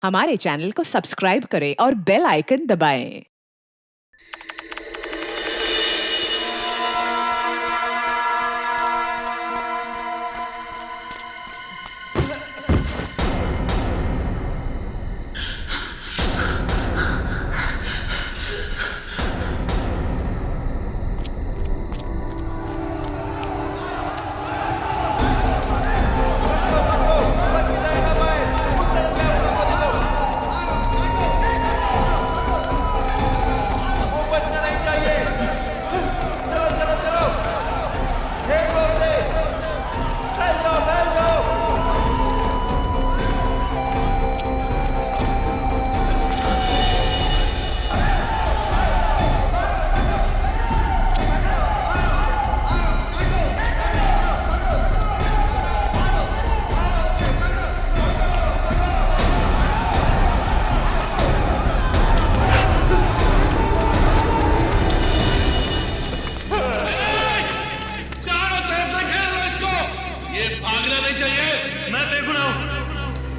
हमारे चैनल को सब्सक्राइब करें और बेल आइकन दबाएं।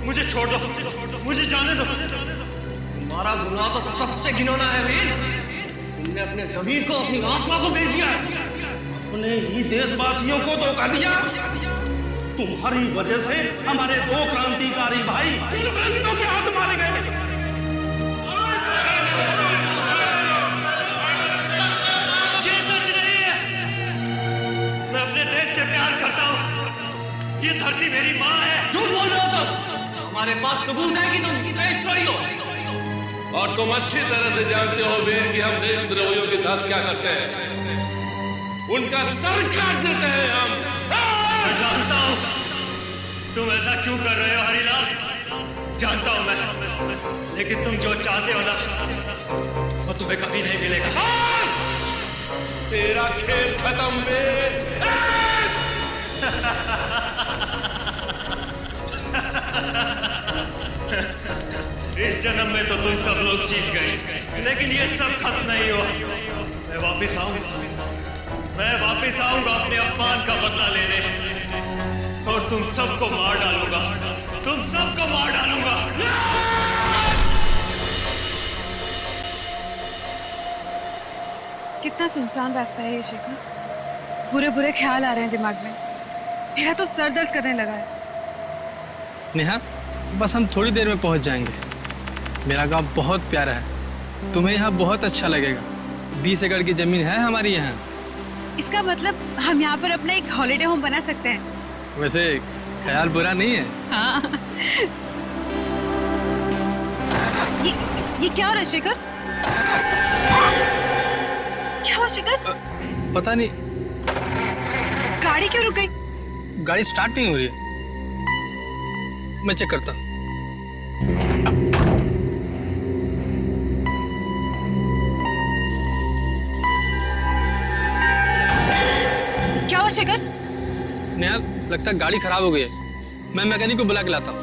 मुझे छोड़ दो, मुझे जाने दो। तुम्हारा गुनाह तो सबसे घिनौना है वीर। तुमने अपने ज़मीर को, अपनी आत्मा को बेच दिया, अपने ही देशवासियों को धोखा दिया। तुम्हारी वजह से हमारे दो क्रांतिकारी भाई इंग्लैंडियों के हाथ मारे गए। ये सच नहीं है। मैं अपने देश से प्यार करता हूँ। ये धरती मेरी माँ है। झूठ बोल रहे हो तुम। हमारे पास सबूत है कि तुम देशद्रोही हो। और तुम अच्छी तरह से जानते हो वीर कि हम देशद्रोहियों के साथ क्या करते हैं। उनका सर काट देते हैं हम। मैं जानता हूँ तुम ऐसा क्यों कर रहे हो हरिलाल। जानता हूँ मैं, लेकिन तुम जो चाहते हो ना वो तुम्हें कभी नहीं मिलेगा। तेरा खेल खत्म वीर। इस जन्म में तो तुम सब लोग जीत गए, लेकिन ये सब खत्म नहीं हुआ। मैं वापिस आऊंगा अपने अपमान का बदला लेने, और तुम सबको मार डालूंगा। तुम सबको मार डालूंगा। कितना सुनसान रास्ता है ये शिखर। बुरे बुरे ख्याल आ रहे हैं दिमाग में। मेरा तो सर दर्द करने लगा है। नेहा, बस हम थोड़ी देर में पहुंच जाएंगे। मेरा गांव बहुत प्यारा है, तुम्हें यहाँ बहुत अच्छा लगेगा। 20 एकड़ की जमीन है हमारी यहाँ। इसका मतलब हम यहाँ पर अपना एक हॉलिडे होम बना सकते हैं। वैसे ख्याल बुरा नहीं है। हाँ। ये क्या हो रहा है शिखर? क्या हुआ शिखर? पता नहीं, गाड़ी क्यों रुक गई? गाड़ी स्टार्ट नहीं हो रही है। मैं चेक करता हूँ। क्या हुआ शिखर? नेहा, लगता है गाड़ी खराब हो गई है। मैं मैकेनिक को बुला के लाता हूँ।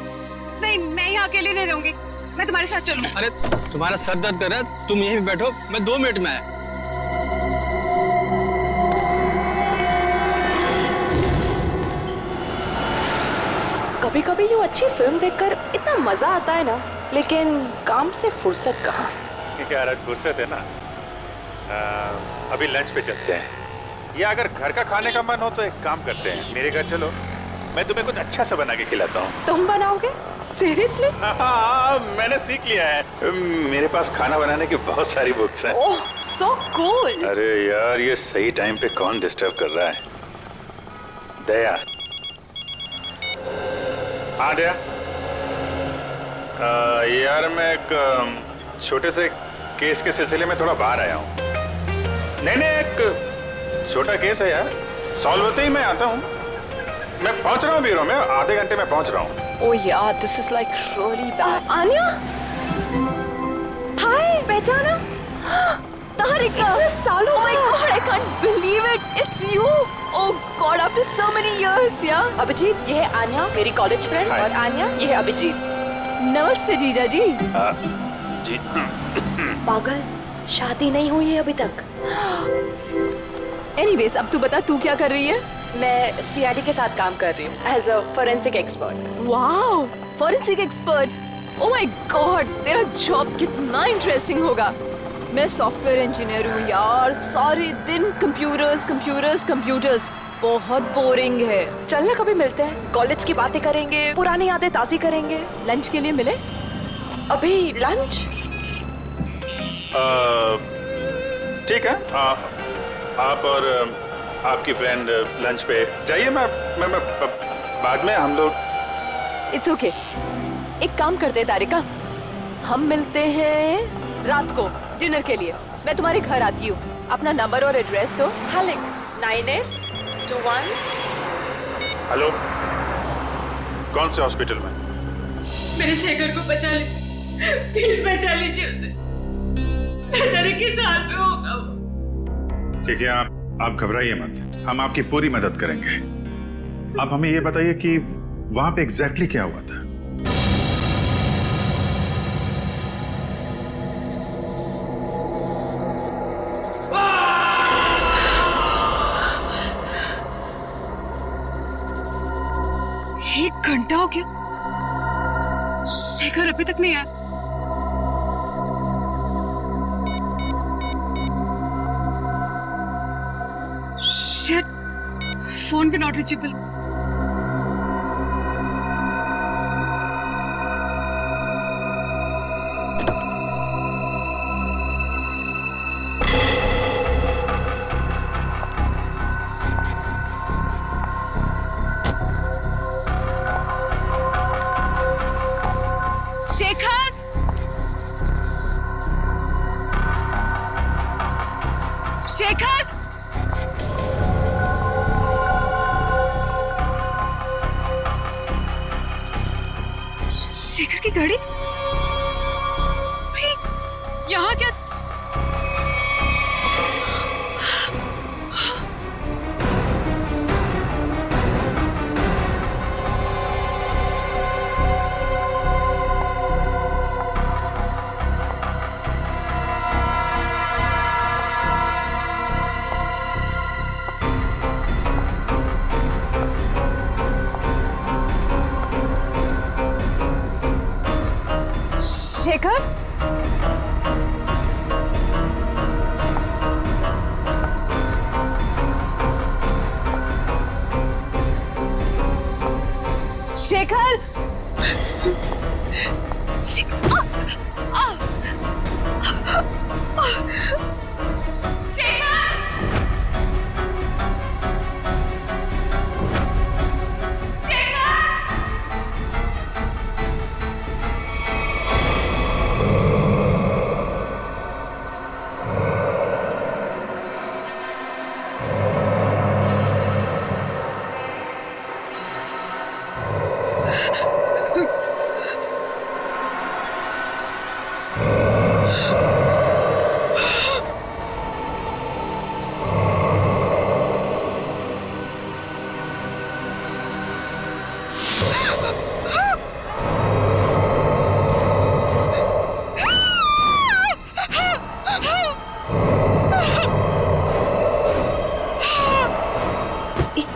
नहीं, मैं यहाँ अकेले नहीं रहूंगी। मैं तुम्हारे साथ चलूँ। अरे तुम्हारा सर दर्द कर रहा है, तुम यहीं पे बैठो, मैं 2 मिनट में आया। कभी कभी यूँ अच्छी फिल्म देखकर इतना मजा आता है ना, लेकिन काम से फुर्सत कहाँ। यार आज फुर्सत है ना। अभी लंच पे चलते हैं, या अगर घर का खाने का मन हो तो एक काम करते हैं, मेरे घर चलो, मैं तुम्हें कुछ अच्छा सा बना के खिलाता हूँ। तुम बनाओगे? सीरियसली? हाँ, मैंने सीख लिया है। मेरे पास खाना बनाने की बहुत सारी बुक्स हैं। ओह, सो कूल। अरे यार, ये सही टाइम पे कौन डिस्टर्ब कर रहा है? दया। हाँ दया। यार मैं एक छोटे से केस के सिलसिले में थोड़ा बाहर आया हूँ। नहीं, एक छोटा केस है यार, सॉल्व होते ही मैं आता हूँ। मैं पहुँच रहा हूँ ब्यूरो में, आधे घंटे में पहुँच रहा हूँ। ओह यार, this is like really bad. Aanya, hi, पहचाना? तारिका, सालों। Oh my God, I can't believe it. It's you. Oh God, after so many years, yeah. Abhijit, ये है आन्या, मेरी कॉलेज फ्रेंड, और आन्या, ये है अभिजीत। नमस्ते जीजा जी। जी। पागल, शादी नहीं हुई है अभी तक। एनीवेज, अब तू बता, तू क्या कर रही है? मैं सीआईडी के साथ काम कर रही हूँ as a forensic expert. Wow, forensic expert. Oh my god, तेरा जॉब कितना इंटरेस्टिंग होगा। मैं सॉफ्टवेयर इंजीनियर हूँ यार, सारे दिन कंप्यूटर्स कंप्यूटर्स कंप्यूटर्स, बहुत बोरिंग है। चल ना कभी मिलते हैं, कॉलेज की बातें करेंगे, पुरानी यादें ताज़ी करेंगे। लंच के लिए मिले? अभी लंच? ठीक है, आप और आपकी फ्रेंड लंच पे जाइए। मैं बाद में हम लोग। इट्स ओके, एक काम करते हैं तारिका, हम मिलते हैं रात को डिनर के लिए। मैं तुम्हारे घर आती हूँ, अपना नंबर और एड्रेस दो। हाँ, 9821। हेलो, कौन से हॉस्पिटल में? मेरे शेखर को बचा लीजिए, प्लीज बचा लीजिए उसे। बेचारे किस हाल में होगा वो। ठीक है, आप घबराइए मत, हम आपकी पूरी मदद करेंगे। आप हमें ये बताइए कि वहां पे एग्जैक्टली क्या हुआ था? एक घंटा हो गया, शेखर अभी तक नहीं आया। शिट, फोन भी नॉट रीचेबल। शेखर, शेखर, शेखर की गाड़ी यहाँ क्या? शेखर, शेखर,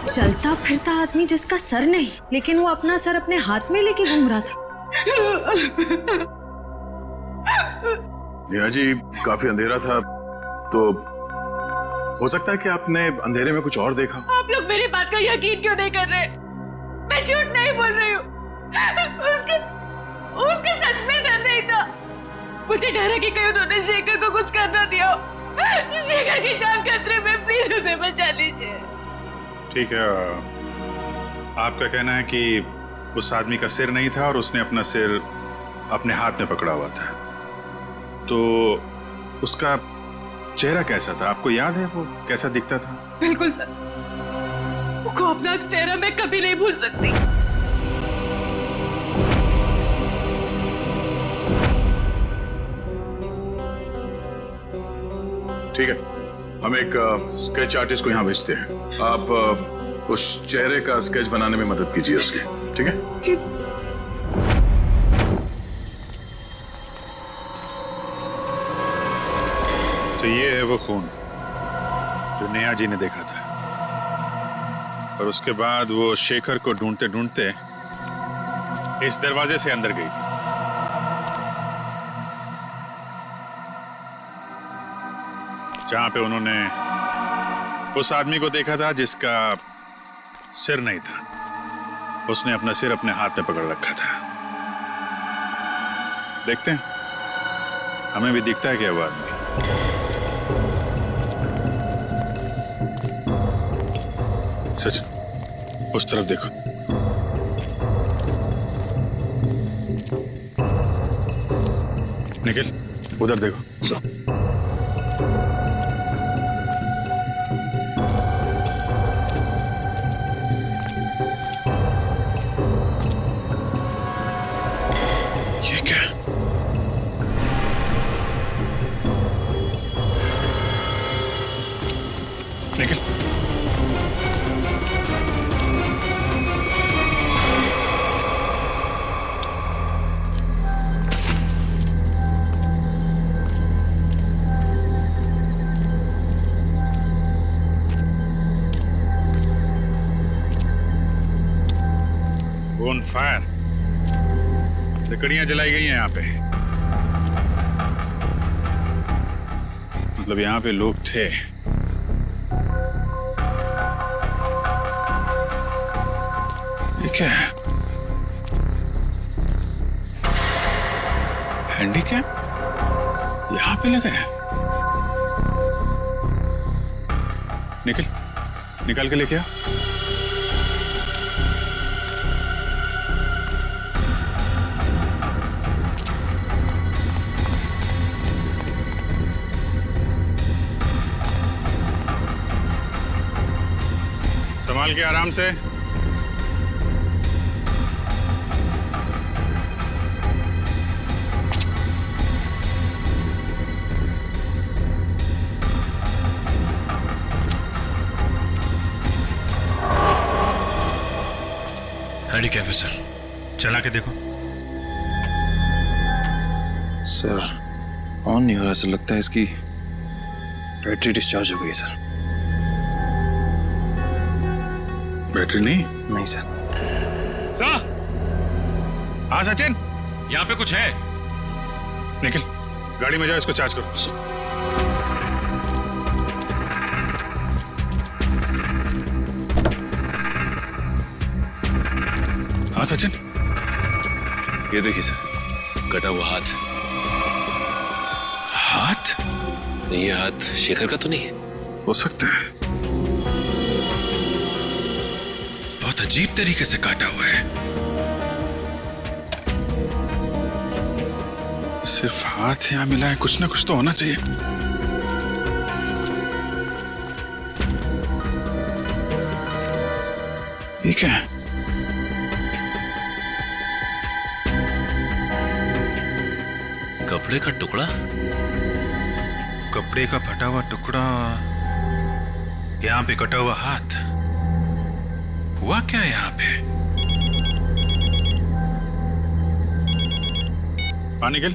चलता फिरता आदमी जिसका सर नहीं, लेकिन वो अपना सर अपने हाथ में लेके घूम रहा था। नेहा जी, काफी अंधेरा था, तो हो सकता है कि आपने अंधेरे में कुछ और देखा। आप लोग मेरी बात का यकीन क्यों नहीं कर रहे? मैं झूठ नहीं बोल रही हूँ। उसका सच में सर नहीं था। मुझे डर है कि कहीं उन्होंने शेखर को कुछ करना दिया हो। शेखर की जान खतरे में, प्लीज उसे बचा लीजिए। ठीक है, आपका कहना है कि उस आदमी का सिर नहीं था और उसने अपना सिर अपने हाथ में पकड़ा हुआ था, तो उसका चेहरा कैसा था? आपको याद है वो कैसा दिखता था? बिल्कुल सर, वो खौफनाक चेहरा मैं कभी नहीं भूल सकती। ठीक है, हम एक स्केच आर्टिस्ट को यहाँ भेजते हैं। आप उस चेहरे का स्केच बनाने में मदद कीजिए उसकी, ठीक है? जी। तो ये है वो खून जो नेहा जी ने देखा था, और उसके बाद वो शेखर को ढूंढते ढूंढते इस दरवाजे से अंदर गई थी। जहां पे उन्होंने उस आदमी को देखा था जिसका सिर नहीं था। उसने अपना सिर अपने हाथ में पकड़ रखा था। देखते हैं, हमें भी दिखता है क्या वो आदमी। सच, उस तरफ देखो। निखिल, उधर देखो। ये क्या? निखिल, ऑन फायर, लकड़ियां जलाई गई हैं यहाँ पे। मतलब यहाँ पे लोग थे। ये क्या है? हैंडीकैप यहाँ पे लगा है। निकल के लेके आ। संभाल के आराम से। हैंडीकैप है सर, चला के देखो। सर, ऑन नहीं हो रहा। सर, लगता है इसकी बैटरी डिस्चार्ज हो गई है सर। बैटरी नहीं? नहीं सर। सर, हाँ सचिन, यहाँ पे कुछ है। निखिल, गाड़ी में जाओ, इसको चार्ज करो। हाँ सचिन, ये देखिए सर, कटा हुआ हाथ। हाथ? नहीं, ये हाथ शेखर का तो नहीं? हो सकता है। बहुत अजीब तरीके से काटा हुआ है। सिर्फ हाथ यहाँ मिला है, कुछ ना कुछ तो होना चाहिए। ये क्या है? कपड़े का टुकड़ा। कपड़े का फटा हुआ टुकड़ा, यहाँ पे कटा हुआ हाथ। हुआ क्या यहाँ पे? निखिल,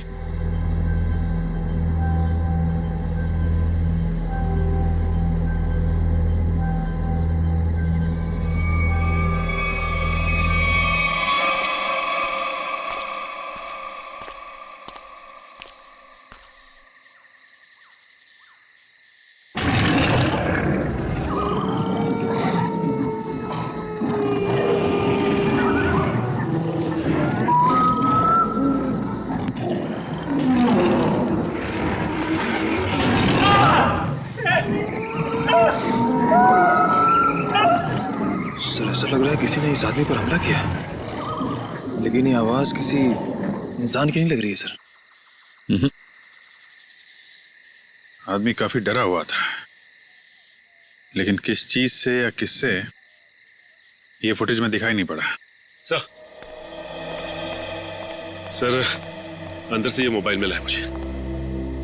सर, ऐसा लग रहा है किसी ने इस आदमी पर हमला किया, लेकिन ये आवाज किसी इंसान की नहीं लग रही है सर। आदमी काफी डरा हुआ था, लेकिन किस चीज से या किससे ये फुटेज में दिखाई नहीं पड़ा। सर, अंदर से ये मोबाइल मिला है मुझे,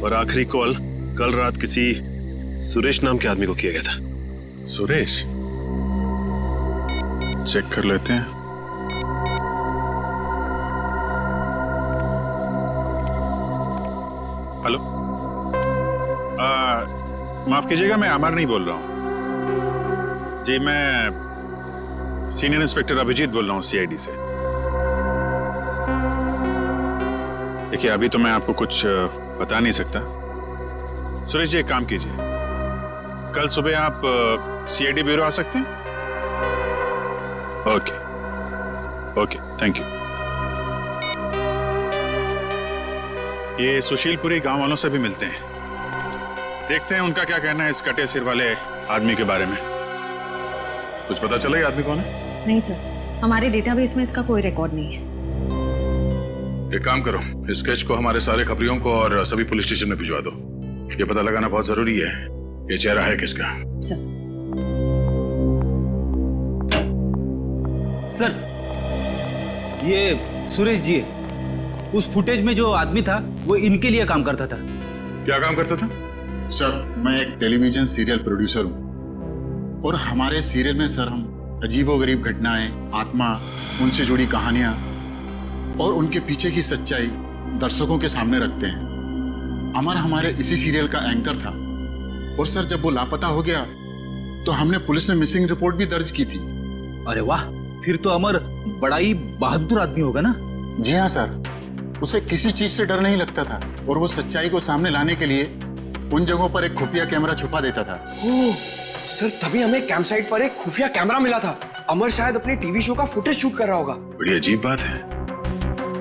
और आखिरी कॉल कल रात किसी सुरेश नाम के आदमी को किया गया था। सुरेश? चेक कर लेते हैं। हेलो, माफ कीजिएगा, मैं अमर नहीं बोल रहा हूं जी। मैं सीनियर इंस्पेक्टर अभिजीत बोल रहा हूं, सीआईडी से। देखिए, अभी तो मैं आपको कुछ बता नहीं सकता। सुरेश जी, एक काम कीजिए, कल सुबह आप सीआईडी ब्यूरो आ सकते हैं? Okay okay, thank you. ये सुशीलपुरी गांव वालों से भी मिलते हैं, देखते हैं उनका क्या कहना है इस कटे सिर वाले आदमी के बारे में। कुछ पता चला ये आदमी कौन है? नहीं सर, हमारे डेटाबेस में इसका कोई रिकॉर्ड नहीं है। एक काम करो, इस स्केच को हमारे सारे खबरियों को और सभी पुलिस स्टेशन में भिजवा दो। ये पता लगाना बहुत जरूरी है ये चेहरा है किसका। सर, ये सुरेश जी है। उस फुटेज में जो आदमी था वो इनके लिए काम करता था। क्या काम करता था? सर, मैं एक टेलीविजन सीरियल प्रोड्यूसर हूँ और हमारे सीरियल में सर हम अजीबोगरीब घटनाएं, आत्मा, उनसे जुड़ी कहानियां और उनके पीछे की सच्चाई दर्शकों के सामने रखते हैं। अमर हमारे इसी सीरियल का एंकर था और सर जब वो लापता हो गया तो हमने पुलिस में मिसिंग रिपोर्ट भी दर्ज की थी। अरे वाह, फिर तो अमर बड़ा ही बहादुर आदमी होगा ना? जी हाँ सर, उसे किसी चीज से डर नहीं लगता था और वो सच्चाई को सामने लाने के लिए उन जगहों पर एक खुफिया कैमरा छुपा देता था। ओह, सर तभी हमें कैंप साइट पर एक खुफिया कैमरा मिला था। अमर शायद अपने टीवी शो का फुटेज शूट कर रहा होगा। बड़ी अजीब बात है,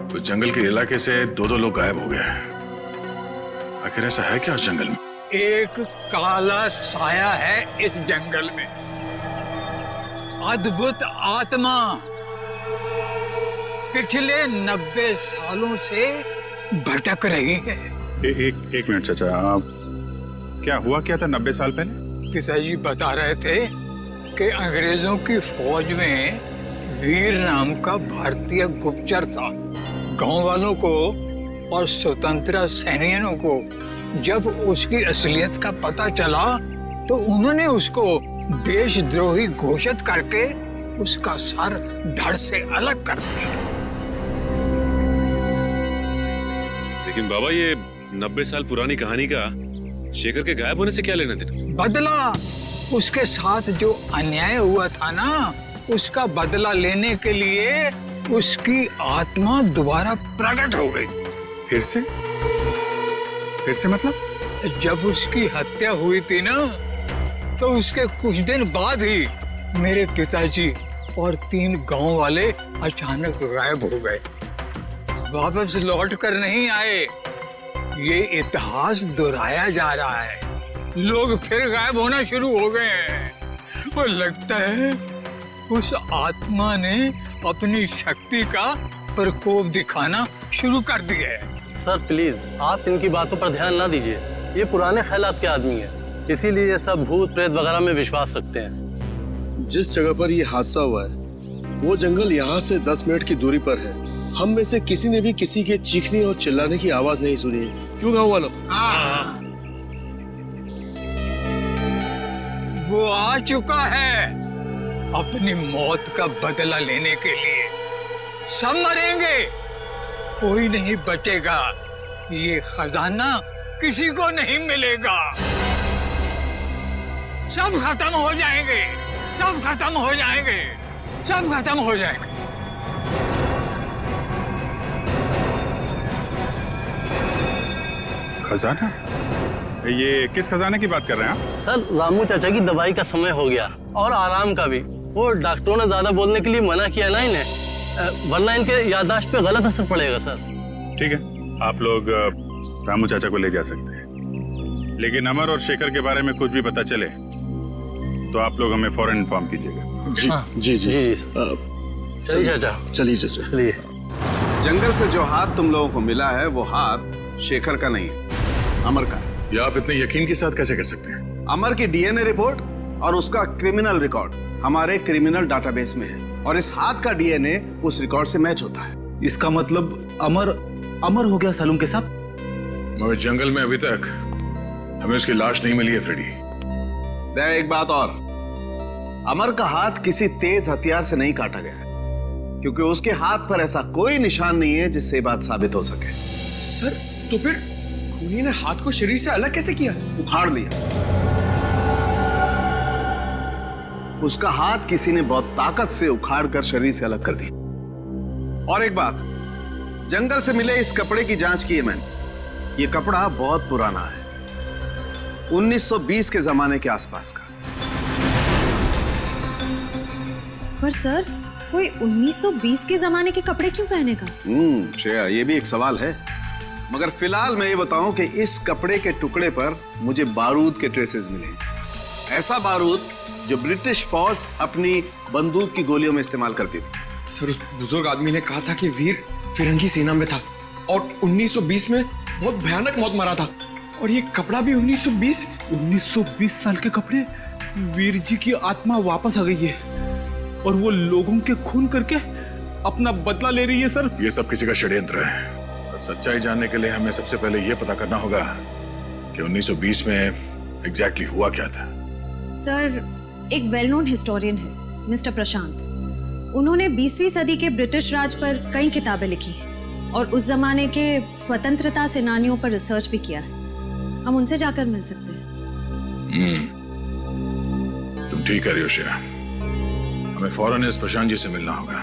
उस जंगल के इलाके से दो लोग गायब हो गए। आखिर ऐसा है क्या उस जंगल में? एक काला साया है इस जंगल में, अद्भुत आत्मा। पिछले 90 सालों से भटक रही है। एक मिनट चाचा, क्या हुआ क्या था 90 साल पहले? पिताजी बता रहे थे कि अंग्रेजों की फौज में वीर नाम का भारतीय गुप्तचर था। गांव वालों को और स्वतंत्रता सैनिकों को जब उसकी असलियत का पता चला तो उन्होंने उसको देशद्रोही घोषित करके उसका सर धड़ से अलग कर दिया। लेकिन बाबा, ये 90 साल पुरानी कहानी का शेखर के गायब होने से क्या लेना देना? बदला, उसके साथ जो अन्याय हुआ था ना, उसका बदला लेने के लिए उसकी आत्मा दोबारा प्रकट हो गई। फिर से मतलब? जब उसकी हत्या हुई थी ना, तो उसके कुछ दिन बाद ही मेरे पिताजी और 3 गांव वाले अचानक गायब हो गए, वापस लौट कर नहीं आए। ये इतिहास दोहराया जा रहा है, लोग फिर गायब होना शुरू हो गए हैं और लगता है उस आत्मा ने अपनी शक्ति का प्रकोप दिखाना शुरू कर दिया है। सर प्लीज, आप इनकी बातों पर ध्यान ना दीजिए। ये पुराने ख्यालात के आदमी है, इसीलिए ये सब भूत प्रेत वगैरह में विश्वास रखते हैं। जिस जगह पर ये हादसा हुआ है वो जंगल यहाँ से 10 मिनट की दूरी पर है। हम में से किसी ने भी किसी के चीखने और चिल्लाने की आवाज नहीं सुनी है। क्यों गाँव वालों? वो आ चुका है अपनी मौत का बदला लेने के लिए। सब मरेंगे, कोई नहीं बचेगा। ये खजाना किसी को नहीं मिलेगा। सब खत्म हो जाएंगे, सब खत्म हो जाएंगे, सब खत्म हो जाएंगे। खजाना? ये किस खजाने की बात कर रहे हैं आप? सर, रामू चाचा की दवाई का समय हो गया और आराम का भी। वो डॉक्टरों ने ज्यादा बोलने के लिए मना किया ना इन्हें, वरना इनके याददाश्त पे गलत असर पड़ेगा सर। ठीक है, आप लोग रामू चाचा को ले जा सकते हैं, लेकिन अमर और शेखर के बारे में कुछ भी पता चले तो आप लोग हमें फौरन इन्फॉर्म कीजिएगा। जी जी जी। चलिए चाचा, चलिए चाचा, चलिए। जंगल से जो हाथ तुम लोगों को मिला है वो हाथ शेखर का नहीं है, अमर का। ये आप इतने यकीन के साथ कैसे कह सकते हैं? अमर की डीएनए रिपोर्ट और उसका क्रिमिनल रिकॉर्ड हमारे क्रिमिनल डाटाबेस में है और इस हाथ का डीएनए उस रिकॉर्ड से मैच होता है। इसका मतलब अमर हो गया सालूम के साथ? मगर जंगल में अभी तक हमें उसकी लाश नहीं मिली है फ्रेडी। एक बात और, अमर का हाथ किसी तेज हथियार से नहीं काटा गया है, क्योंकि उसके हाथ पर ऐसा कोई निशान नहीं है जिससे बात साबित हो सके। सर, तो फिर खूनी ने हाथ को शरीर से अलग कैसे किया? उखाड़ लिया। उसका हाथ किसी ने बहुत ताकत से उखाड़ कर शरीर से अलग कर दी। और एक बात, जंगल से मिले इस कपड़े की जांच की है मैंने। ये कपड़ा बहुत पुराना है, 1920 के जमाने के आसपास का। पर सर, कोई 1920 के जमाने के कपड़े क्यों पहनेगा? श्रेया, ये भी एक सवाल है। मगर फिलहाल मैं ये बताऊं कि इस कपड़े के टुकड़े पर मुझे बारूद के ट्रेसेस मिले। ऐसा बारूद जो ब्रिटिश फौज अपनी बंदूक की गोलियों में इस्तेमाल करती थी। सर, उस बुजुर्ग आदमी ने कहा था कि वीर फिरंगी सेना में था और 1920 में बहुत भयानक मौत मरा था। और ये कपड़ा भी 1920 साल के कपड़े। वीर जी की आत्मा वापस आ गई है और वो लोगों के खून करके अपना बदला ले रही है सर। ये सब किसी का षड्यंत्र है। सच्चाई जानने के लिए हमें सबसे पहले ये पता करना होगा कि 1920 में एग्जैक्टली हुआ क्या था। सर, एक वेल नोन हिस्टोरियन है मिस्टर प्रशांत। उन्होंने 20वीं सदी के ब्रिटिश राज पर कई किताबें लिखी हैं और उस जमाने के स्वतंत्रता सेनानियों पर रिसर्च भी किया है। हम उनसे जाकर मिल सकते हैं। तुम ठीक कह रही हो श्रेया। हमें फौरन इस प्रशांत जी से मिलना होगा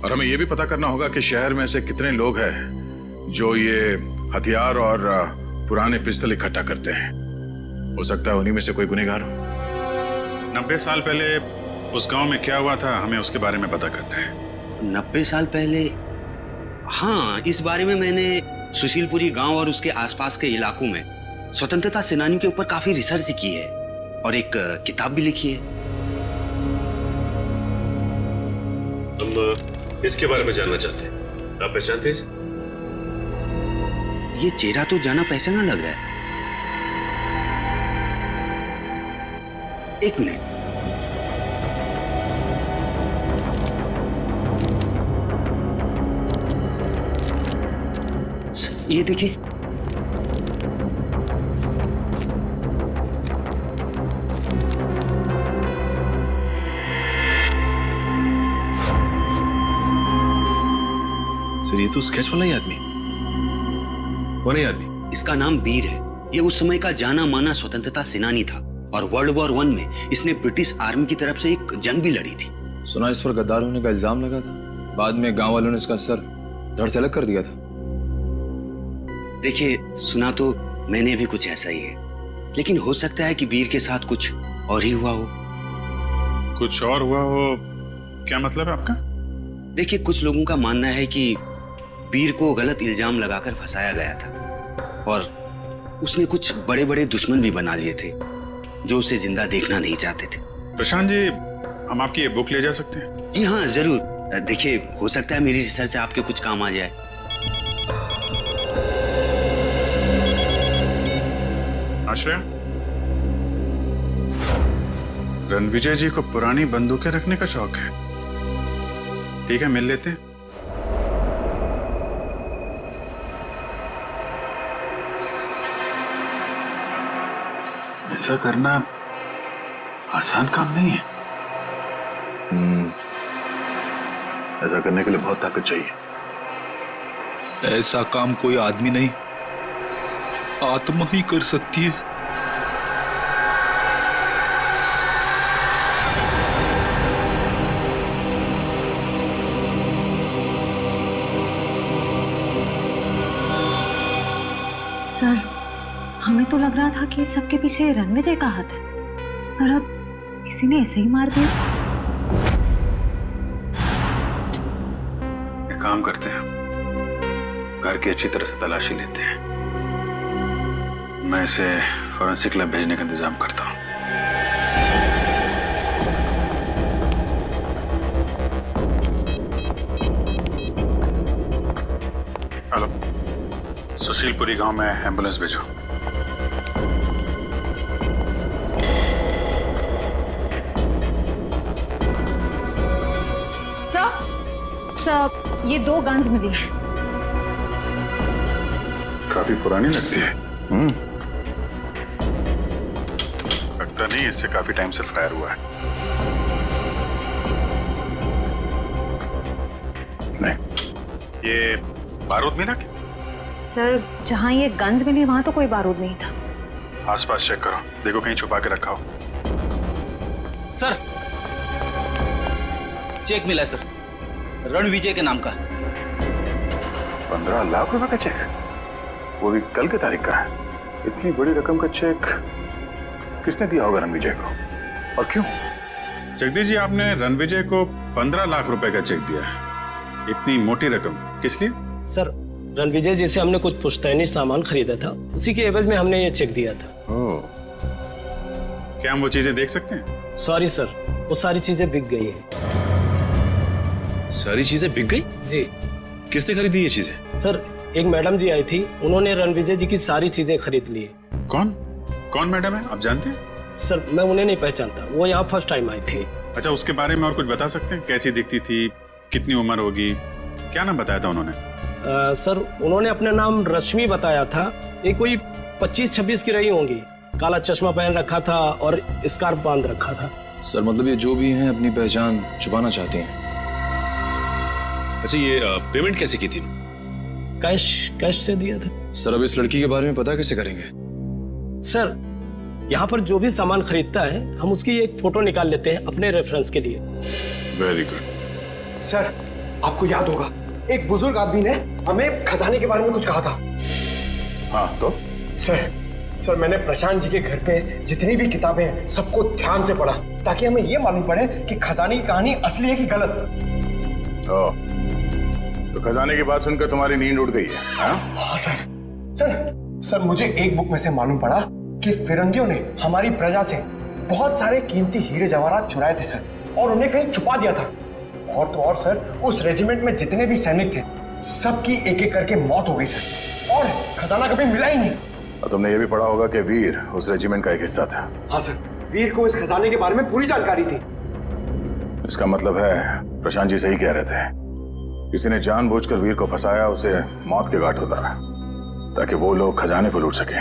और हमें यह भी पता करना होगा कि शहर में से कितने लोग हैं जो ये हथियार और पुराने पिस्तल इकट्ठा करते हैं। हो सकता है उन्हीं में से कोई गुनहगार हो। 90 साल पहले उस गांव में क्या हुआ था, हमें उसके बारे में पता करना है। 90 साल पहले? हाँ, इस बारे में मैंने सुशीलपुरी गांव और उसके आसपास के इलाकों में स्वतंत्रता सेनानियों के ऊपर काफी रिसर्च की है और एक किताब भी लिखी है। हम इसके बारे में जानना चाहते हैं। आप पहचानते हैं? ये चेहरा तो जाना पहचाना लग रहा है। एक मिनट। ये देखिए। सर, ये तो स्केच वाला ही आदमी। कौन है आदमी? इसका नाम वीर है। ये उस समय का जाना माना स्वतंत्रता सेनानी था और वर्ल्ड वॉर 1 में इसने ब्रिटिश आर्मी की तरफ से एक जंग भी लड़ी थी। सुना इस पर गद्दार होने का इल्जाम लगा था। बाद में गांव वालों ने इसका सर धड़ से अलग कर दिया था। देखिए, सुना तो मैंने भी कुछ ऐसा ही है, लेकिन हो सकता है कि वीर के साथ कुछ और ही हुआ हो। कुछ और हुआ हो? क्या मतलब है आपका? देखिए, कुछ लोगों का मानना है कि वीर को गलत इल्जाम लगाकर फंसाया गया था और उसने कुछ बड़े बड़े दुश्मन भी बना लिए थे जो उसे जिंदा देखना नहीं चाहते थे। प्रशांत जी, हम आपकी ये बुक ले जा सकते हैं? जी हाँ, जरूर। देखिए, हो सकता है मेरी रिसर्च आपके कुछ काम आ जाए। आश्रय, रणविजय जी को पुरानी बंदूकें रखने का शौक है। ठीक है, मिल लेते हैं। ऐसा करना आसान काम नहीं है। ऐसा करने के लिए बहुत ताकत चाहिए। ऐसा काम कोई आदमी नहीं, आत्मा ही कर सकती है। सर, हमें तो लग रहा था कि सबके पीछे रणविजय का हाथ है, पर अब किसी ने ऐसे ही मार दिया। एक काम करते हैं, घर की अच्छी तरह से तलाशी लेते हैं। मैं इसे फॉरेंसिक लैब भेजने का इंतजाम करता हूँ। हेलो, सुशीलपुरी गांव में एम्बुलेंस भेजो। सर, ये 2 गन्स मिली हैं। काफी पुरानी लगती है। लगता नहीं इससे काफी टाइम से फायर हुआ है। नहीं, ये बारूद मिला क्या? सर, जहाँ ये गन्स मिली वहां तो कोई बारूद नहीं था। आसपास चेक करो, देखो कहीं छुपा के रखा हो। सर, चेक मिला है सर, रणविजय के नाम का। 15 लाख रुपए का चेक, वो भी कल की तारीख का है। इतनी बड़ी रकम का चेक किसने दिया होगा रणविजय को, और क्यों? जगदीश जी, आपने रणविजय को 15 लाख रुपए का चेक दिया है। इतनी मोटी रकम किस लिए? सर, रणविजय जी से हमने कुछ पुश्तैनी सामान खरीदा था, उसी के एवज में हमने ये चेक दिया था। ओह, क्या हम वो चीजें देख सकते हैं? सॉरी सर, वो सारी चीजें बिक गई हैं। सारी चीजें बिक गई? जी। किसने खरीदी ये चीजें? सर, एक मैडम जी आई थी, उन्होंने रणविजय जी की सारी चीजें खरीद ली। कौन कौन मैडम है, आप जानते हैं? सर, मैं उन्हें नहीं पहचानता, वो यहाँ फर्स्ट टाइम आई थी। अच्छा, उसके बारे में और कुछ बता सकते हैं? कैसी दिखती थी, कितनी उम्र होगी, क्या नाम बताया था उन्होंने? सर, उन्होंने अपना नाम रश्मि बताया था। ये कोई 25-26 की रही होंगी, काला चश्मा पहन रखा था और स्कार्फ बांध रखा था। सर, मतलब ये जो भी हैं अपनी पहचान छुपाना चाहती हैं। अच्छा, ये पेमेंट कैसे की थी? कैश से दिया था। सर, अब इस लड़की के बारे में पता कैसे करेंगे? सर, यहाँ पर जो भी सामान खरीदता है हम उसकी एक फोटो निकाल लेते हैं अपने रेफरेंस के लिए। Very good. सर, आपको याद होगा एक बुजुर्ग आदमी ने हमें खजाने के बारे में कुछ कहा था। हाँ, तो? सर, मैंने प्रशांत जी के घर पे जितनी भी किताबें हैं सबको ध्यान से पढ़ा, ताकि हमें ये मालूम पड़े कि खजाने की कहानी असली है कि गलत। तो खजाने की बात सुनकर तुम्हारी नींद उड़ गई है? हाँ सर, मुझे एक बुक में से मालूम पड़ा कि फिरंगियों ने हमारी प्रजा से बहुत सारे कीमती हीरे जवाहरात चुराए थे सर, और उन्हें कहीं छुपा दिया था। और तो और सर, उस रेजिमेंट में जितने भी सैनिक थे सबकी एक एक करके मौत हो गई सर, और खजाना कभी मिला ही नहीं। और तुमने ये भी पढ़ा होगा कि वीर उस रेजिमेंट का एक हिस्सा था। हाँ सर, वीर को इस खजाने के बारे में पूरी जानकारी थी। इसका मतलब है प्रशांत जी सही कह रहे थे, किसी ने जानबूझकर वीर को फंसाया, उसे मौत के घाट उतारा, ताकि वो लोग खजाने को लूट सके।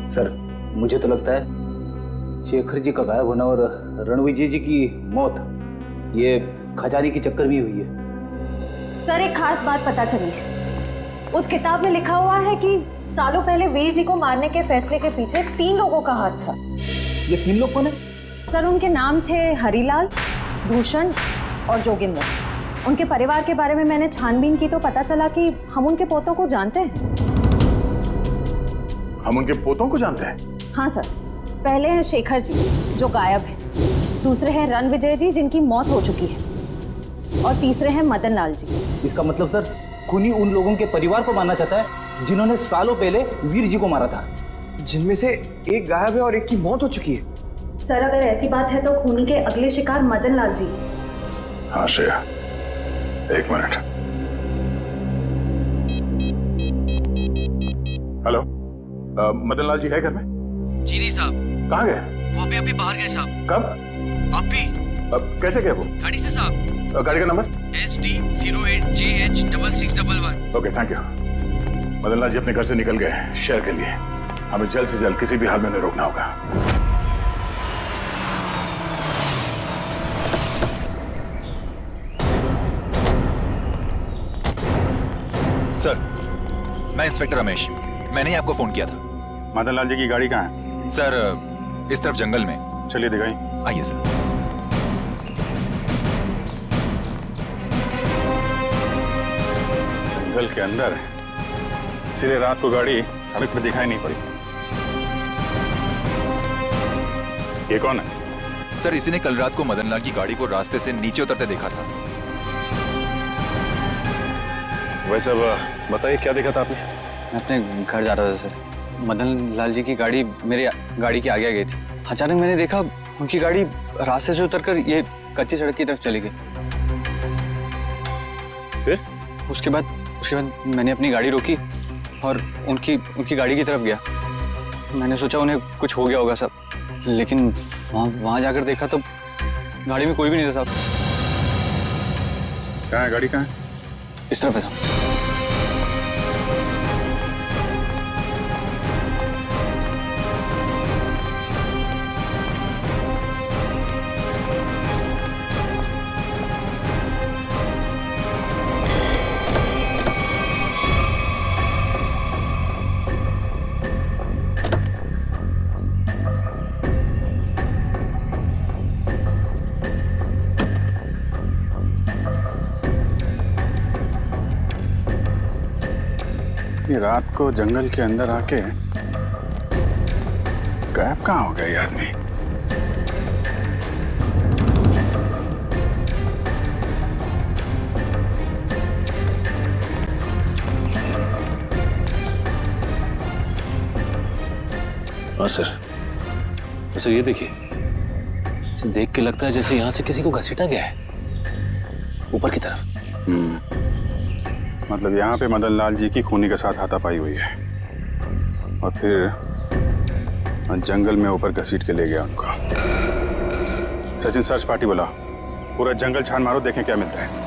सर, मुझे तो लगता है शेखर जी का गायब होना और रणविजय जी की मौत ये खजाने की चक्कर में हुई है। सर, एक खास बात पता चली। उस किताब में लिखा हुआ है कि सालों पहले वीर जी को मारने के फैसले के पीछे 3 लोगों का हाथ था। ये 3 लोग कौन है? सर, उनके नाम थे हरिलाल, भूषण और जोगिंदर। उनके परिवार के बारे में मैंने छानबीन की तो पता चला कि हम उनके पोतों को जानते हैं। हम उनके पोतों को जानते हैं? हाँ सर, पहले हैं शेखर जी जो गायब है, दूसरे हैं रणविजय जी जिनकी मौत हो चुकी है, और तीसरे हैं मदन लाल जी। इसका मतलब सर, खूनी उन लोगों के परिवार को मारना चाहता है जिन्होंने सालों पहले वीर जी को मारा था, जिनमें से एक गायब है और एक की मौत हो चुकी है। सर, अगर ऐसी बात है तो खूनी के अगले शिकार मदन लाल जी। हाँ श्रेया, एक मिनट। हेलो, मदन लाल जी है घर में? जी नहीं साहब। कहाँ गए? वो अभी बाहर गए साहब। कब? अभी। कैसे गए वो? गाड़ी से साहब। गाड़ी का नंबर? SD08JH6611। Okay, thank you. Madan Lal ji अपने घर से निकल गए शहर के लिए। हमें जल्द से जल्द किसी भी हाल में उन्हें रोकना होगा। सर, मैं इंस्पेक्टर रमेश, मैंने ही आपको फोन किया था। मदन लाल जी की गाड़ी कहाँ है? सर, इस तरफ जंगल में। चलिए दिखाई। आइए सर। जंगल के अंदर सीधे रात को गाड़ी सड़क पर दिखाई नहीं पड़ी। ये कौन है? सर, इसी ने कल रात को मदन लाल की गाड़ी को रास्ते से नीचे उतरते देखा था। वैसे बताइए, क्या देखा था आपने? मैं अपने घर जा रहा था सर, मदन लाल जी की गाड़ी मेरे गाड़ी के आगे आ गई थी। अचानक मैंने देखा उनकी गाड़ी रास्ते से उतरकर ये कच्ची सड़क की तरफ चली गई। फिर? उसके बाद मैंने अपनी गाड़ी रोकी और उनकी गाड़ी की तरफ गया। मैंने सोचा उन्हें कुछ हो गया होगा सब, लेकिन वहां जाकर देखा तो गाड़ी में कोई भी नहीं था साहब। कहाँ है गाड़ी? कहाँ है? इस तरफ है साहब। इतनी रात को जंगल के अंदर आके गायब कहाँ हो गया ये आदमी? हाँ सर, सर ये देखिए, इसे देख के लगता है जैसे यहाँ से किसी को घसीटा गया है ऊपर की तरफ। मतलब यहाँ पे मदन लाल जी की खूनी के साथ हाथापाई हुई है और फिर जंगल में ऊपर घसीट के ले गया उनको। सचिन सर्च पार्टी बोला, पूरा जंगल छान मारो, देखें क्या मिलता है।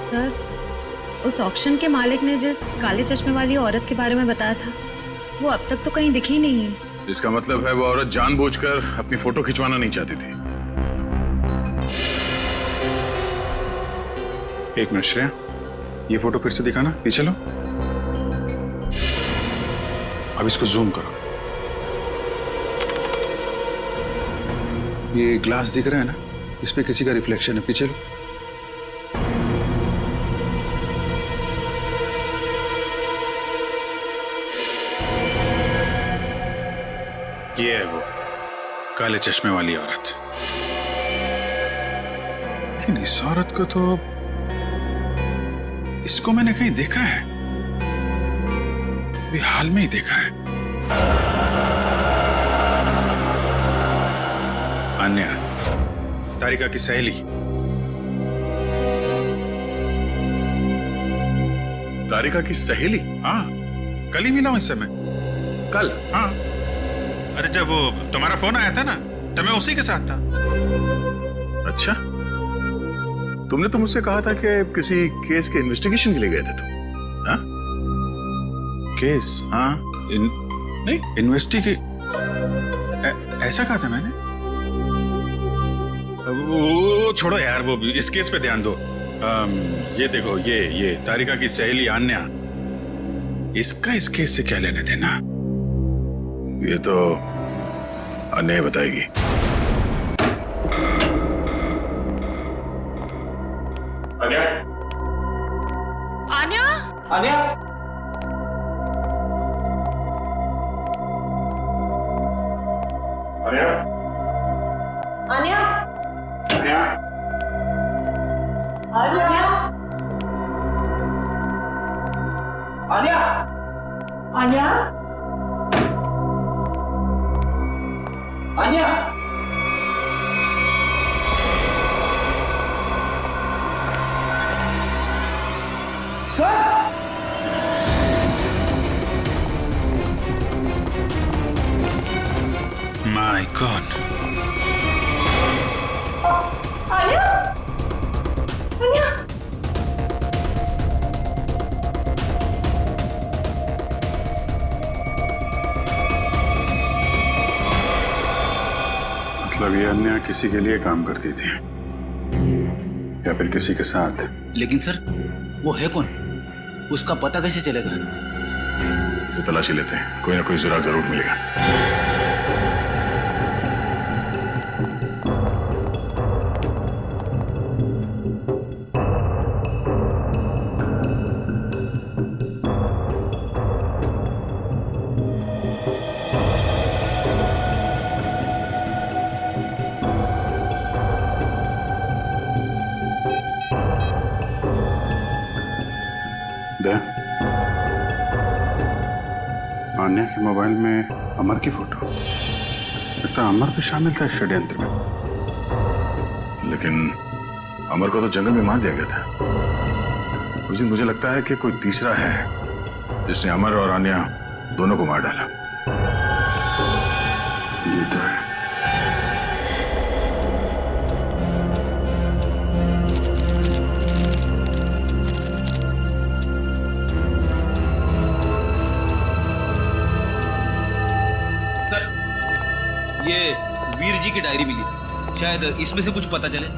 सर, उस ऑक्शन के मालिक ने जिस काले चश्मे वाली औरत के बारे में बताया था, वो अब तक तो कहीं दिखी नहीं है। इसका मतलब है वो औरत जानबूझकर अपनी फोटो खिंचवाना नहीं चाहती थी। एक मिनट श्रेया, ये फोटो फिर से दिखाना, पीछे लो। अब इसको जूम करो। ये ग्लास दिख रहा है ना, इस पे किसी का रिफ्लेक्शन है, पीछे लो। ये है वो काले चश्मे वाली औरत। लेकिन इस औरत को तो, इसको मैंने कहीं देखा है, अभी हाल में ही देखा है। अन्या, तारिका की सहेली। तारिका की सहेली? हाँ, कल ही मिला हूं इससे मैं। कल? हाँ। अरे जब वो तुम्हारा फोन आया था ना, तो मैं उसी के साथ था। अच्छा, तुमने तो मुझसे कहा था कि किसी केस के इन्वेस्टिगेशन के लिए गए थे तुम। हाँ? केस? हाँ, नहीं इन्वेस्टिगे ऐसा कहा था मैंने। वो छोड़ो यार, वो इस केस पे ध्यान दो। ये देखो, ये तारिका की सहेली आन्या, इसका इस केस से क्या लेने देना? ये तो अन्य बताएगी। Anya? Aanya? Aanya? Anya? Aanya? Anya? Aanya? Aanya? Aanya? Aanya? Sir? My God. Aanya? Aanya? मतलब ये अन्या किसी के लिए काम करती थी या फिर किसी के साथ? लेकिन सर, वो है कौन? उसका पता कैसे चलेगा? तो तलाशी लेते हैं, कोई ना कोई सुराग जरूर मिलेगा। आन्या के मोबाइल में अमर की फोटो, लगता है अमर भी शामिल था इस षड्यंत्र में। लेकिन अमर को तो जंगल में मार दिया गया था। उस दिन मुझे लगता है कि कोई तीसरा है जिसने अमर और आन्या दोनों को मार डाला। ये तो है। की डायरी मिली, शायद इसमें से कुछ पता चले।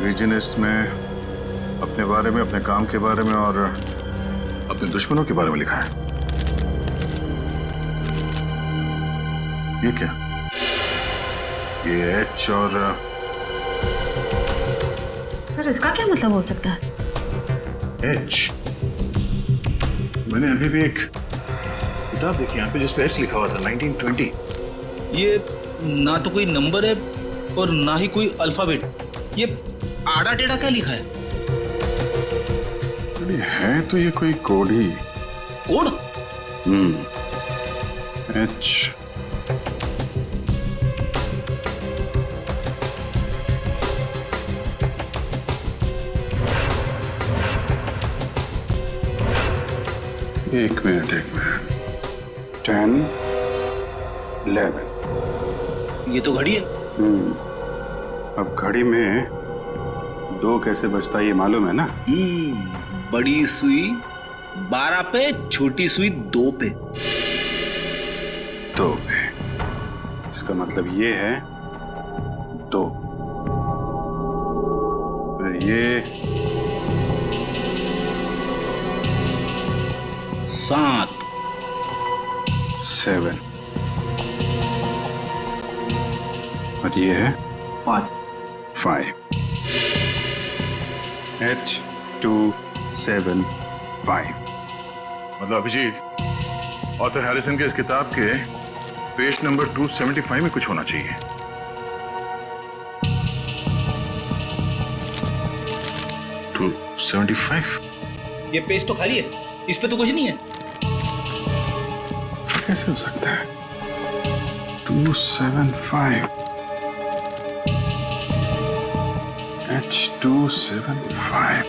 बिजनेस में अपने बारे में, अपने काम के बारे में और अपने दुश्मनों के बारे में लिखा है। ये क्या? ये एच और सर इसका क्या मतलब हो सकता है? एच। मैंने अभी भी एक किताब देखी यहाँ पे जिसपे एच लिखा हुआ था, 1920। ये ना तो कोई नंबर है और ना ही कोई अल्फाबेट। ये आड़ा टेढ़ा क्या लिखा है? है तो ये कोई कोड ही। कोड? एच। एक मिनट 10, 11। ये तो घड़ी है। अब घड़ी में 2 कैसे बजता है ये मालूम है ना? बड़ी सुई 12 पे, छोटी सुई 2 पे। 2 पे। इसका मतलब ये है 2। फिर ये 7, 7 और ये है 5। H 2 7 5। मतलब अभिजीत, ऑथर हैरिसन के इस किताब के पेज नंबर 275 में कुछ होना चाहिए। टू 75? ये पेज तो खाली है, इस पे तो कुछ नहीं है। कैसे हो सकता है? 275 H 275।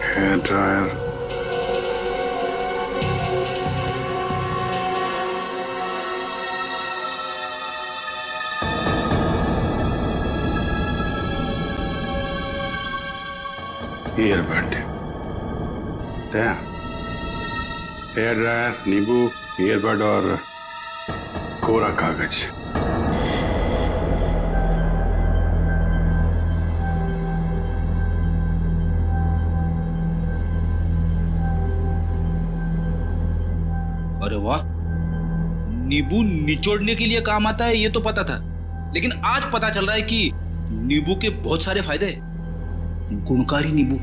Hair dryer, earbud, hair dryer, नींबू, ईयरबड और कोरा कागज। अरे वाह, नींबू निचोड़ने के लिए काम आता है ये तो पता था, लेकिन आज पता चल रहा है कि नींबू के बहुत सारे फायदे हैं। गुणकारी नींबू।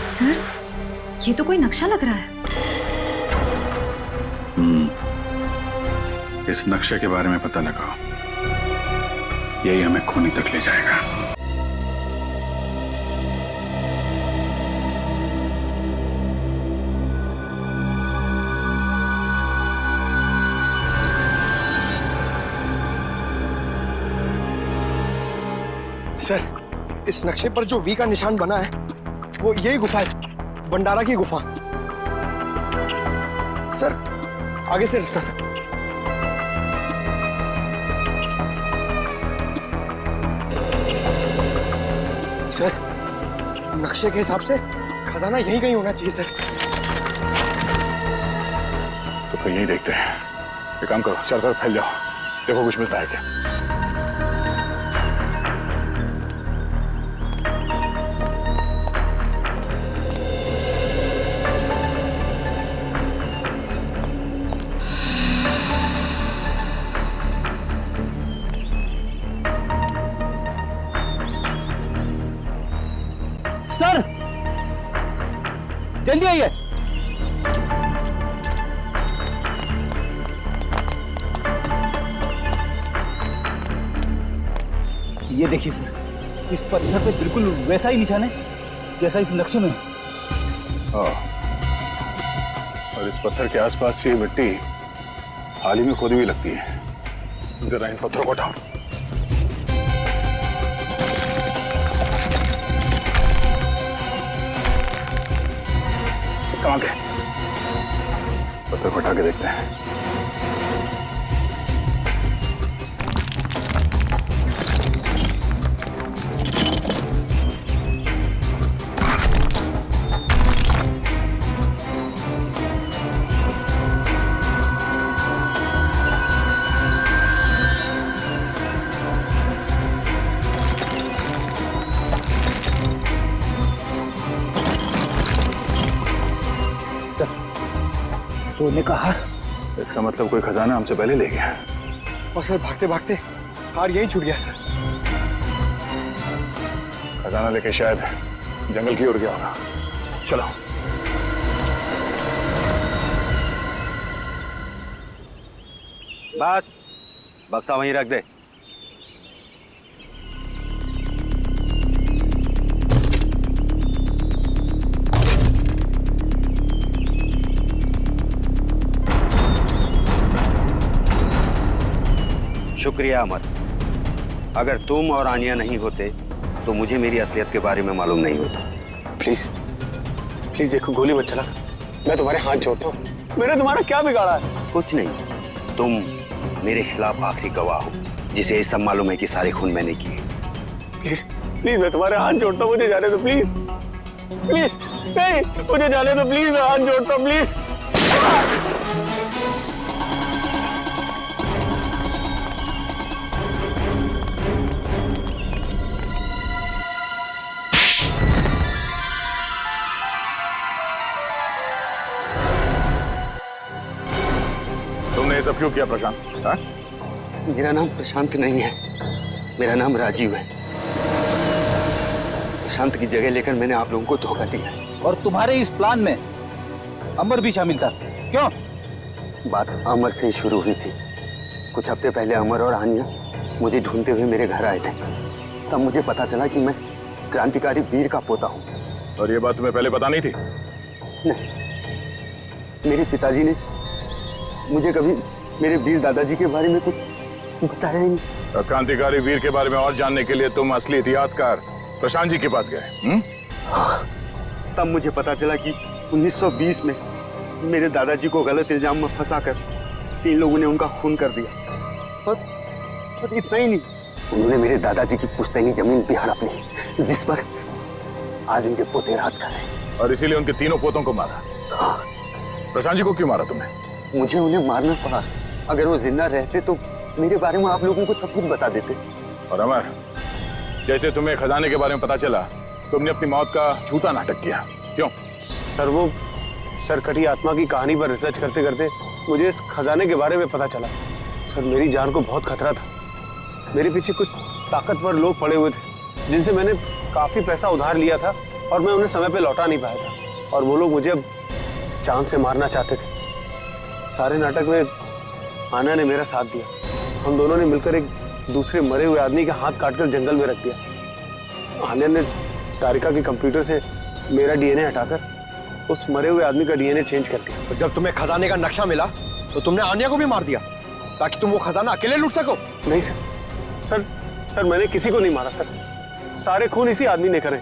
सर ये तो कोई नक्शा लग रहा है। इस नक्शे के बारे में पता लगाओ, यही हमें खूनी तक ले जाएगा। सर इस नक्शे पर जो वी का निशान बना है वो यही गुफा है, भंडारा की गुफा। सर आगे से रास्ता सर। सर नक्शे के हिसाब से खजाना यहीं कहीं होना चाहिए सर। तो फिर यहीं देखते हैं। एक काम करो, चारों तरफ फैल जाओ, देखो कुछ मिलता है क्या। सर जल्दी आइए। ये देखिए सर, इस पत्थर पे बिल्कुल वैसा ही निशान है जैसा इस नक्शे में है। हाँ। और इस पत्थर के आसपास ये मिट्टी हाल ही में खोदी हुई लगती है। जरा इन पत्थरों को उठाओ। संभाल के पत्थर को उठा के देखते हैं। सोने का हार। इसका मतलब कोई खजाना हमसे पहले ले गया। और सर भागते भागते हार यहीं छूट गया सर। खजाना लेके शायद जंगल की ओर गया होगा। चलो। बस बक्सा वहीं रख दे। शुक्रिया अमर। अगर तुम और आनिया नहीं होते तो मुझे मेरी असलियत के बारे में मालूम नहीं होता। प्लीज प्लीज देखो, गोली मत चला। मैं तुम्हारे हाथ जोड़ता हूँ। मैंने तुम्हारा क्या बिगाड़ा है? कुछ नहीं, तुम मेरे खिलाफ आखिरी गवाह हो जिसे ये सब मालूम है कि सारे खून मैंने किए। प्लीज प्लीज मैं तुम्हारे हाथ जोड़ता हूँ, मुझे जाने दो प्लीज। प्लीज नहीं, मुझे जाने दो प्लीज, मैं हाथ जोड़ता हूँ प्लीज। तुमने ये सब क्यों किया प्रशांत? हाँ? मेरा नाम प्रशांत नहीं है, मेरा नाम राजीव है। प्रशांत की जगह लेकर मैंने आप लोगों को धोखा दिया। और तुम्हारे इस प्लान में अमर भी शामिल था, क्यों? बात अमर से ही शुरू हुई थी। कुछ हफ्ते पहले अमर और आनिया मुझे ढूंढते हुए मेरे घर आए थे। तब मुझे पता चला कि मैं क्रांतिकारी वीर का पोता हूँ। और ये बात तुम्हें पहले पता नहीं थी? नहीं, मेरे पिताजी ने मुझे कभी मेरे वीर दादाजी के बारे में कुछ बताया ही नहीं। और क्रांतिकारी वीर के बारे में और जानने के लिए तुम असली इतिहासकार प्रशांत जी के पास गए? हाँ, तब मुझे पता चला कि 1920 में मेरे दादाजी को गलत इल्जाम में फंसाकर 3 लोगों ने उनका खून कर दिया। और इतना ही नहीं, उन्होंने मेरे दादाजी की पुश्तैनी जमीन भी हड़प ली, जिस पर आज उनके पोते राज कर रहे हैं। और इसीलिए उनके तीनों पोतों को मारा? हाँ। प्रशांत जी को क्यों मारा तुमने? मुझे उन्हें मारना पड़ा। अगर वो जिंदा रहते तो मेरे बारे में आप लोगों को सब कुछ बता देते। और अमर, जैसे तुम्हें खजाने के बारे में पता चला, तुमने अपनी मौत का झूठा नाटक किया, क्यों? सर वो सरकटी आत्मा की कहानी पर रिसर्च करते करते मुझे खजाने के बारे में पता चला। सर मेरी जान को बहुत खतरा था। मेरे पीछे कुछ ताकतवर लोग पड़े हुए थे जिनसे मैंने काफी पैसा उधार लिया था और मैं उन्हें समय पे लौटा नहीं पाया था। और वो लोग मुझे अब जान से मारना चाहते थे। सारे नाटक में आना ने मेरा साथ दिया। हम दोनों ने मिलकर एक दूसरे मरे हुए आदमी का हाथ काटकर जंगल में रख दिया। आन्या ने तारिका के कंप्यूटर से मेरा डीएनए हटाकर उस मरे हुए आदमी का डीएनए चेंज कर दिया। जब तुम्हें खजाने का नक्शा मिला तो तुमने आन्या को भी मार दिया ताकि तुम वो खजाना अकेले लूट सको? नहीं सर मैंने किसी को नहीं मारा सर। सारे खून इसी आदमी ने करे।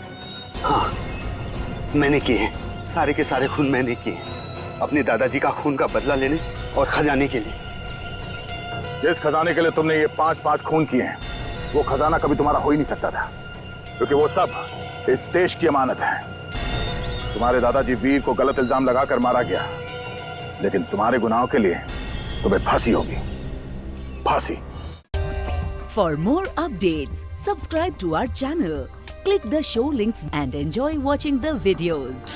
हाँ, मैंने किए हैं। सारे के सारे खून मैंने किए हैं, अपने दादाजी का खून का बदला लेने और खजाने के लिए। जिस खजाने के लिए तुमने ये 5-5 खून किए हैं, वो खजाना कभी तुम्हारा हो ही नहीं सकता था, क्योंकि वो सब इस देश की अमानत है। तुम्हारे दादाजी वीर को गलत इल्जाम लगाकर मारा गया, लेकिन तुम्हारे गुनाहों के लिए तुम्हें फांसी होगी, फांसी। For more updates, subscribe to our channel, click the show links and enjoy watching the videos.